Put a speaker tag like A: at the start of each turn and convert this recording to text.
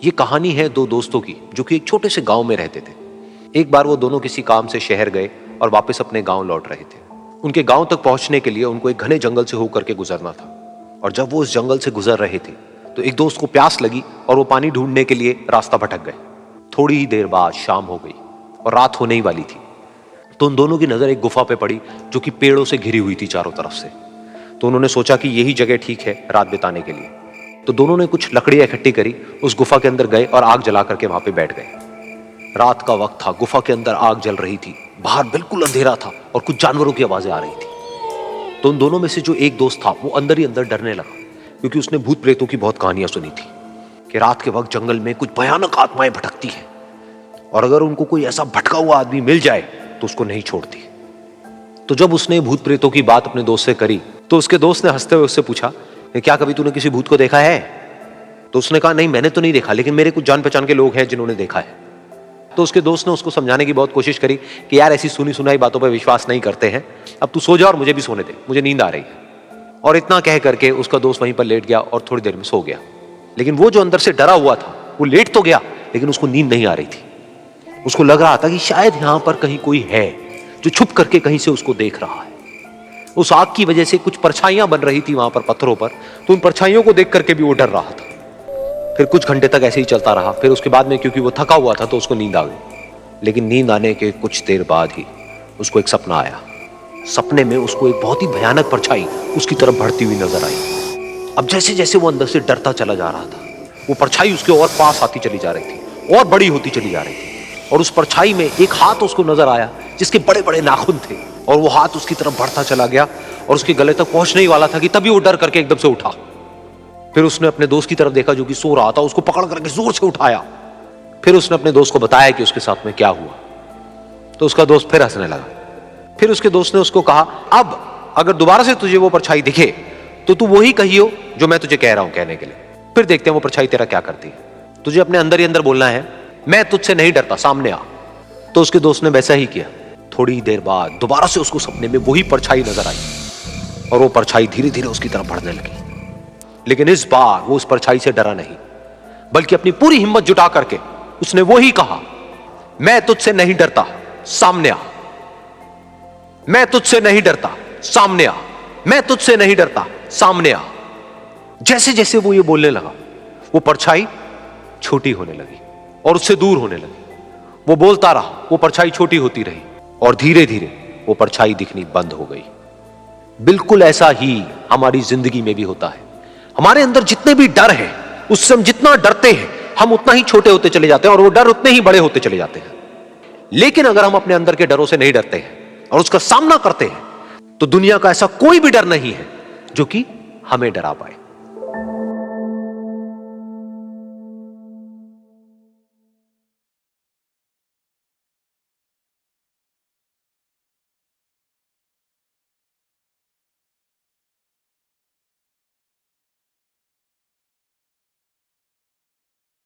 A: ये कहानी है दो दोस्तों की जो कि एक छोटे से गांव में रहते थे। एक बार वो दोनों किसी काम से शहर गए और वापस अपने गांव लौट रहे थे। उनके गांव तक पहुंचने के लिए उनको एक घने जंगल से होकर के गुजरना था और जब वो उस जंगल से गुजर रहे थे तो एक दोस्त को प्यास लगी और वो पानी ढूंढने के लिए रास्ता भटक गए। थोड़ी ही देर बाद शाम हो गई और रात होने ही वाली थी। तो उन दोनों की नजर एक गुफा पे पड़ी जो कि पेड़ों से घिरी हुई थी चारों तरफ से। तो उन्होंने सोचा कि यही जगह ठीक है रात बिताने के लिए। तो दोनों ने कुछ लकड़ियां इकट्ठी करी, उस गुफा के अंदर गए और आग जला करके वहां पे बैठ गए। रात का वक्त था, गुफा के अंदर आग जल रही थी, बाहर बिल्कुल अंधेरा था और कुछ जानवरों की आवाजें आ रही थी। तो उन दोनों में से जो एक दोस्त था वो अंदर ही अंदर डरने लगा, क्योंकि उसने भूत प्रेतों की बहुत कहानियां सुनी थी कि रात के वक्त जंगल में कुछ भयानक आत्माएं भटकती हैं और अगर उनको कोई ऐसा भटका हुआ आदमी मिल जाए तो उसको नहीं छोड़ती। तो जब उसने भूत प्रेतों की बात अपने दोस्त से करी तो उसके दोस्त ने हंसते हुए उससे पूछा, क्या कभी तूने किसी भूत को देखा है? तो उसने कहा, नहीं मैंने तो नहीं देखा, लेकिन मेरे कुछ जान पहचान के लोग हैं जिन्होंने देखा है। तो उसके दोस्त ने उसको समझाने की बहुत कोशिश करी कि यार ऐसी सुनी सुनाई बातों पर विश्वास नहीं करते हैं, अब तू सो जा और मुझे भी सोने दे, मुझे नींद आ रही है। और इतना कह करके उसका दोस्त वहीं पर लेट गया और थोड़ी देर में सो गया। लेकिन वो जो अंदर से डरा हुआ था वो लेट तो गया, लेकिन उसको नींद नहीं आ रही थी। उसको लग रहा था कि शायद यहां पर कहीं कोई है जो छुप करके कहीं से उसको देख रहा है। उस आग की वजह से कुछ परछाइयां बन रही थी वहां पर पत्थरों पर, तो उन परछाइयों को देख करके भी वो डर रहा था। फिर कुछ घंटे तक ऐसे ही चलता रहा। फिर उसके बाद में क्योंकि वो थका हुआ था तो उसको नींद आ गई। लेकिन नींद आने के कुछ देर बाद ही उसको एक सपना आया। सपने में उसको एक बहुत ही भयानक परछाई उसकी तरफ बढ़ती हुई नजर आई। अब जैसे जैसे वो अंदर से डरता चला जा रहा था, वो परछाई उसके और पास आती चली जा रही थी और बड़ी होती चली जा रही थी। और उस परछाई में एक हाथ उसको नजर आया जिसके बड़े बड़े नाखून थे, और वो हाथ उसकी तरफ बढ़ता चला गया और उसके गले तक पहुंचने ही वाला था कि तभी वो डर करके एकदम से उठा। फिर उसने अपने दोस्त की तरफ देखा जो कि सो रहा था, उसको पकड़ करके जोर से उठाया। फिर उसने अपने दोस्त को बताया कि उसके साथ में क्या हुआ। तो उसका दोस्त फिर हंसने लगा। फिर उसके दोस्त ने उसको कहा, अब अगर दोबारा से तुझे वो परछाई दिखे तो तू वही कहियो जो मैं तुझे कह रहा हूं कहने के लिए, फिर देखते हैं वो परछाई तेरा क्या करती है। तुझे अपने अंदर ही अंदर बोलना है, मैं तुझसे नहीं डरता, सामने आ। तो उसके दोस्त ने वैसा ही किया। थोड़ी देर बाद दोबारा से उसको सपने में वही परछाई नजर आई और वो परछाई धीरे धीरे उसकी तरफ बढ़ने लगी। लेकिन इस बार वो उस परछाई से डरा नहीं, बल्कि अपनी पूरी हिम्मत जुटा करके उसने वही कहा, मैं तुझसे नहीं डरता, सामने आ। मैं तुझसे नहीं डरता, सामने आ। मैं तुझसे नहीं डरता, सामने आ। जैसे जैसे वो ये बोलने लगा वो परछाई छोटी होने लगी और उससे दूर होने लगी। वो बोलता रहा, वो परछाई छोटी होती रही और धीरे धीरे वो परछाई दिखनी बंद हो गई। बिल्कुल ऐसा ही हमारी जिंदगी में भी होता है। हमारे अंदर जितने भी डर है, उससे हम जितना डरते हैं हम उतना ही छोटे होते चले जाते हैं और वो डर उतने ही बड़े होते चले जाते हैं। लेकिन अगर हम अपने अंदर के डरों से नहीं डरते हैं और उसका सामना करते हैं तो दुनिया का ऐसा कोई भी डर नहीं है जो कि हमें डरा पाए।